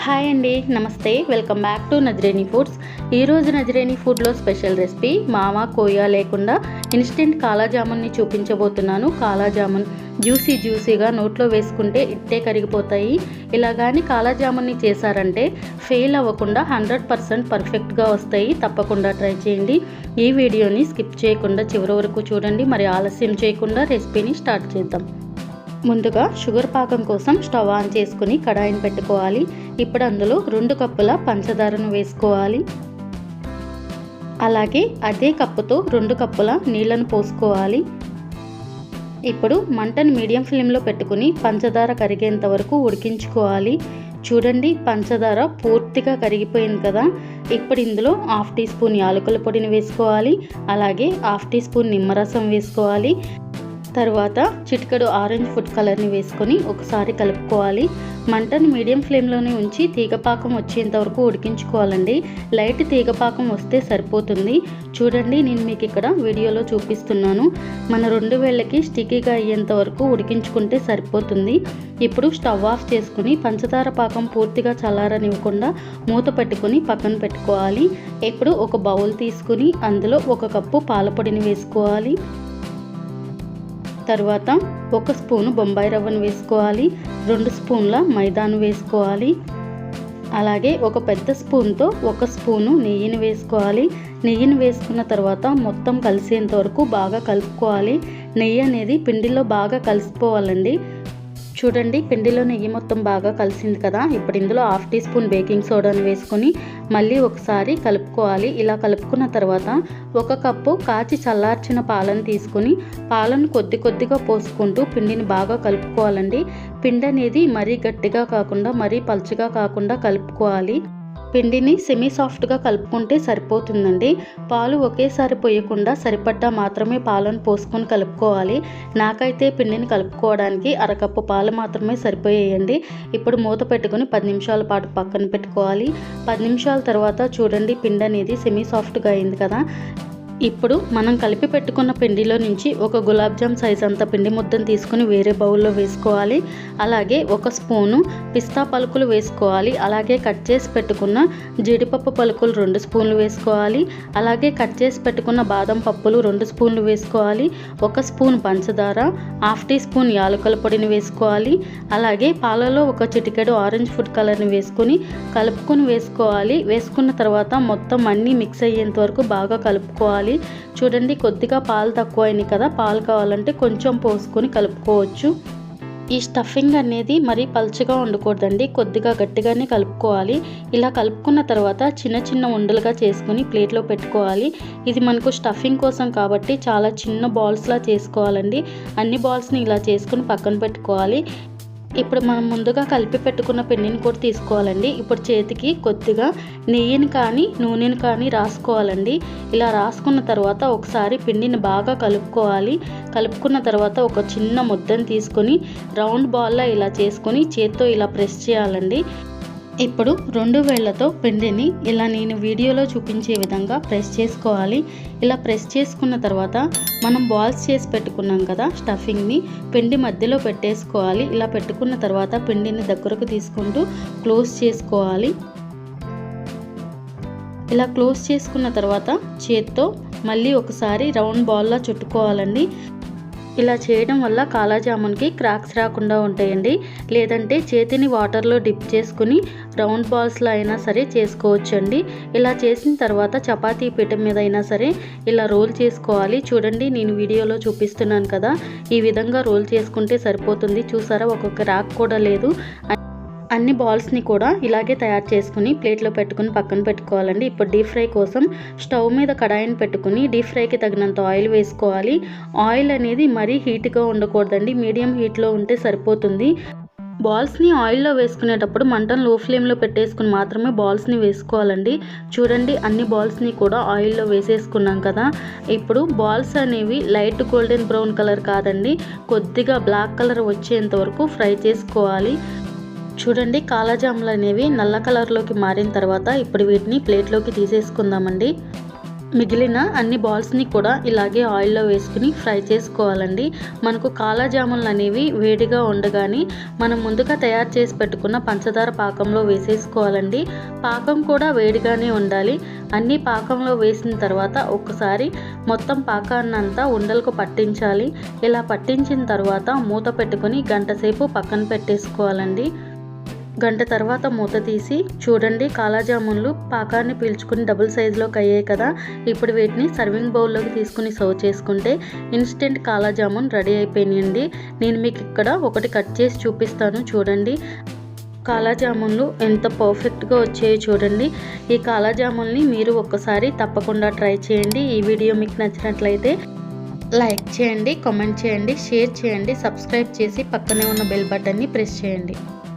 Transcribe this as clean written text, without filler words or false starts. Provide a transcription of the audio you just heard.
Hi అండి, నమస్తే. Welcome back to Nazareni foods. ఈరోజు నజరేని ఫుడ్లో స్పెషల్ రెసిపీ మావా కోయా లేకుండా ఇన్స్టెంట్ కాలా జామున్ని చూపించబోతున్నాను. కాలా జామున్ జ్యూసీగా నోట్లో వేసుకుంటే ఇట్టే కరిగిపోతాయి. ఇలా కానీ కాలా జామున్ని చేశారంటే ఫెయిల్ అవ్వకుండా 100% పర్ఫెక్ట్గా వస్తాయి. తప్పకుండా ట్రై చేయండి. ఈ వీడియోని స్కిప్ చేయకుండా చివరి వరకు చూడండి. మరి ఆలస్యం చేయకుండా రెసిపీని స్టార్ట్ చేద్దాం. ముందుగా షుగర్ పాకం కోసం స్టవ్ ఆన్ చేసుకుని కడాయిని పెట్టుకోవాలి. ఇప్పుడు అందులో 2 కప్పుల పంచదారను వేసుకోవాలి. అలాగే అదే కప్పుతో 2 కప్పుల నీళ్లను పోసుకోవాలి. ఇప్పుడు మంటను మీడియం ఫ్లేమ్లో పెట్టుకుని పంచదార కరిగేంత వరకు ఉడికించుకోవాలి. చూడండి, పంచదార పూర్తిగా కరిగిపోయింది కదా. ఇప్పుడు ఇందులో 1/2 టీ స్పూన్ యాలకుల పొడిని వేసుకోవాలి. అలాగే 1/2 టీ స్పూన్ నిమ్మరసం వేసుకోవాలి. తర్వాత చిటికెడు ఆరెంజ్ ఫుడ్ కలర్ని వేసుకొని ఒకసారి కలుపుకోవాలి. మంటను మీడియం ఫ్లేమ్లోనే ఉంచి తీగపాకం వచ్చేంత వరకు ఉడికించుకోవాలండి. లైట్ తీగపాకం వస్తే సరిపోతుంది. చూడండి, నేను మీకు ఇక్కడ వీడియోలో చూపిస్తున్నాను. మన 2 వేళ్ళకి స్టిక్కీగా అయ్యేంత వరకు ఉడికించుకుంటే సరిపోతుంది. ఇప్పుడు స్టవ్ ఆఫ్ చేసుకుని పంచదార పాకం పూర్తిగా చల్లారనివ్వకుండా మూత పెట్టుకుని పక్కన పెట్టుకోవాలి. ఇప్పుడు ఒక బౌల్ తీసుకుని అందులో 1 కప్పు పాల పొడిని వేసుకోవాలి. తర్వాత 1 స్పూను బొంబాయి రవ్వను వేసుకోవాలి. 2 స్పూన్ల మైదాను వేసుకోవాలి. అలాగే ఒక పెద్ద స్పూన్తో 1 స్పూను నెయ్యిని వేసుకోవాలి. నెయ్యిని వేసుకున్న తర్వాత మొత్తం కలిసేంత వరకు బాగా కలుపుకోవాలి. నెయ్యి అనేది పిండిలో బాగా కలిసిపోవాలండి. చూడండి, పిండిలో నెయ్యి మొత్తం బాగా కలిసింది కదా. ఇప్పుడు ఇందులో 1/2 టీ స్పూన్ బేకింగ్ సోడాను వేసుకొని మళ్ళీ ఒకసారి కలుపుకోవాలి. ఇలా కలుపుకున్న తర్వాత 1 కప్పు కాచి చల్లార్చిన పాలను తీసుకుని పాలను కొద్దిగా పోసుకుంటూ పిండిని బాగా కలుపుకోవాలండి. పిండి అనేది మరీ గట్టిగా కాకుండా మరీ పల్చగా కాకుండా కలుపుకోవాలి. పిండిని సెమీ సాఫ్ట్గా కలుపుకుంటే సరిపోతుందండి. పాలు ఒకేసారి పోయకుండా సరిపడ్డా మాత్రమే పాలను పోసుకొని కలుపుకోవాలి. నాకైతే పిండిని కలుపుకోవడానికి 1/2 కప్పు పాలు మాత్రమే సరిపోయేయండి. ఇప్పుడు మూత పెట్టుకుని 10 నిమిషాల పాటు పక్కన పెట్టుకోవాలి. 10 నిమిషాల తర్వాత చూడండి, పిండి అనేది సెమీ సాఫ్ట్గా అయింది కదా. ఇప్పుడు మనం కలిపి పెట్టుకున్న పిండిలో నుంచి 1 గులాబ్ జామ్ సైజ్ అంత పిండి ముద్దను తీసుకుని వేరే బౌల్లో వేసుకోవాలి. అలాగే 1 స్పూను పిస్తా పలుకులు వేసుకోవాలి. అలాగే కట్ చేసి పెట్టుకున్న జీడిపప్పు పలుకులు 2 స్పూన్లు వేసుకోవాలి. అలాగే కట్ చేసి పెట్టుకున్న బాదం పప్పులు 2 స్పూన్లు వేసుకోవాలి. 1 స్పూన్ పంచదార, 1/2 టీ స్పూన్ యాలకుల పొడిని వేసుకోవాలి. అలాగే పాలలో 1 చిటికెడు ఆరెంజ్ ఫుడ్ కలర్ని వేసుకుని కలుపుకొని వేసుకోవాలి. వేసుకున్న తర్వాత మొత్తం అన్నీ మిక్స్ అయ్యేంత వరకు బాగా కలుపుకోవాలి. చూడండి, కొద్దిగా పాలు తక్కువ అయినాయి కదా. పాలు కావాలంటే కొంచెం పోసుకొని కలుపుకోవచ్చు. ఈ స్టఫింగ్ అనేది మరీ పల్చగా ఉండకూడదండి, కొద్దిగా గట్టిగానే కలుపుకోవాలి. ఇలా కలుపుకున్న తర్వాత చిన్న ఉండలుగా చేసుకుని ప్లేట్లో పెట్టుకోవాలి. ఇది మనకు స్టఫింగ్ కోసం కాబట్టి చాలా చిన్న బాల్స్లా చేసుకోవాలండి. అన్ని బాల్స్ని ఇలా చేసుకుని పక్కన పెట్టుకోవాలి. ఇప్పుడు మనం ముందుగా కలిపి పెట్టుకున్న పిండిని కూడా తీసుకోవాలండి. ఇప్పుడు చేతికి కొద్దిగా నెయ్యిని కానీ నూనెని కానీ రాసుకోవాలండి. ఇలా రాసుకున్న తర్వాత ఒకసారి పిండిని బాగా కలుపుకోవాలి. కలుపుకున్న తర్వాత ఒక చిన్న ముద్దను తీసుకొని రౌండ్ బాల్లా ఇలా చేసుకొని చేత్తో ఇలా ప్రెస్ చేయాలండి. ఇప్పుడు 2 వేళ్లతో పిండిని ఇలా నేను వీడియోలో చూపించే విధంగా ప్రెస్ చేసుకోవాలి. ఇలా ప్రెస్ చేసుకున్న తర్వాత మనం బాల్స్ చేసి పెట్టుకున్నాం కదా స్టఫింగ్ని పిండి మధ్యలో పెట్టేసుకోవాలి. ఇలా పెట్టుకున్న తర్వాత పిండిని దగ్గరకు తీసుకుంటూ క్లోజ్ చేసుకోవాలి. ఇలా క్లోజ్ చేసుకున్న తర్వాత చేత్తో మళ్ళీ ఒకసారి రౌండ్ బాల్లా చుట్టుకోవాలండి. ఇలా చేయడం వల్ల కాలా జామున్కి క్రాక్స్ రాకుండా ఉంటాయండి. లేదంటే చేతిని వాటర్లో డిప్ చేసుకుని రౌండ్ బాల్స్లో అయినా సరే చేసుకోవచ్చండి. ఇలా చేసిన తర్వాత చపాతీ పీట మీద అయినా సరే ఇలా రోల్ చేసుకోవాలి. చూడండి, నేను వీడియోలో చూపిస్తున్నాను కదా, ఈ విధంగా రోల్ చేసుకుంటే సరిపోతుంది. చూసారా, ఒక క్రాక్ కూడా లేదు. అన్ని బాల్స్ని కూడా ఇలాగే తయారు చేసుకుని ప్లేట్లో పెట్టుకుని పక్కన పెట్టుకోవాలండి. ఇప్పుడు డీప్ ఫ్రై కోసం స్టవ్ మీద కడాయిని పెట్టుకుని డీప్ ఫ్రైకి తగినంత ఆయిల్ వేసుకోవాలి. ఆయిల్ అనేది మరీ హీట్గా ఉండకూడదండి, మీడియం హీట్లో ఉంటే సరిపోతుంది. బాల్స్ని ఆయిల్లో వేసుకునేటప్పుడు మంటను లో ఫ్లేమ్లో పెట్టేసుకుని మాత్రమే బాల్స్ని వేసుకోవాలండి. చూడండి, అన్ని బాల్స్ని కూడా ఆయిల్లో వేసేసుకున్నాం కదా. ఇప్పుడు బాల్స్ అనేవి లైట్ గోల్డెన్ బ్రౌన్ కలర్ కాదండి, కొద్దిగా బ్లాక్ కలర్ వచ్చేంత వరకు ఫ్రై చేసుకోవాలి. చూడండి, కాలా జాములు అనేవి నల్ల కలర్లోకి మారిన తర్వాత ఇప్పుడు వీటిని ప్లేట్లోకి తీసేసుకుందామండి. మిగిలిన అన్ని బాల్స్ని కూడా ఇలాగే ఆయిల్లో వేసుకుని ఫ్రై చేసుకోవాలండి. మనకు కాలా జామున్లు అనేవి వేడిగా ఉండగానే మనం ముందుగా తయారు చేసి పెట్టుకున్న పంచదార పాకంలో వేసేసుకోవాలండి. పాకం కూడా వేడిగానే ఉండాలి. అన్నీ పాకంలో వేసిన తర్వాత ఒక్కసారి మొత్తం పాకాన్నంతా ఉండలకు పట్టించాలి. ఇలా పట్టించిన తర్వాత మూత పెట్టుకొని గంట సేపు పక్కన పెట్టేసుకోవాలండి. గంట తర్వాత మూత తీసి చూడండి, కాలా జామున్లు పాకాన్ని పీల్చుకుని డబుల్ సైజులోకి అయ్యాయి కదా. ఇప్పుడు వీటిని సర్వింగ్ బౌల్లోకి తీసుకుని సర్వ్ చేసుకుంటే ఇన్స్టెంట్ కాలా జామున్ రెడీ అయిపోయినాయండి. నేను మీకు ఇక్కడ ఒకటి కట్ చేసి చూపిస్తాను చూడండి. కాలా జామున్లు ఎంత పర్ఫెక్ట్గా వచ్చాయో చూడండి. ఈ కాలా జామున్ని మీరు ఒక్కసారి తప్పకుండా ట్రై చేయండి. ఈ వీడియో మీకు నచ్చినట్లయితే లైక్ చేయండి, కామెంట్ చేయండి, షేర్ చేయండి, సబ్స్క్రైబ్ చేసి పక్కనే ఉన్న బెల్ బటన్ని ప్రెస్ చేయండి.